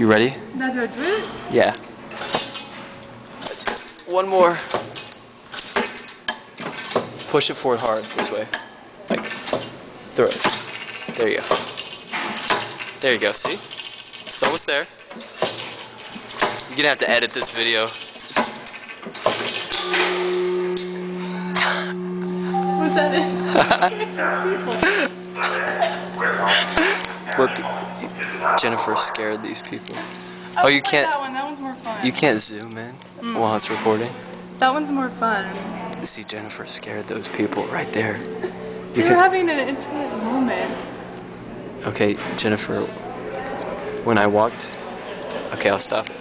You ready? Now do I do it? Yeah. One more. Push it forward hard this way. Like, throw it. There you go. There you go, see? It's almost there. You're gonna have to edit this video. What's that in? Look, Jennifer scared these people. Oh, you can't. That one. That one's more fun. You can't zoom in while it's recording. That one's more fun. See, Jennifer scared those people right there. You're having an intimate moment. Okay, Jennifer. When I walked. Okay, I'll stop it.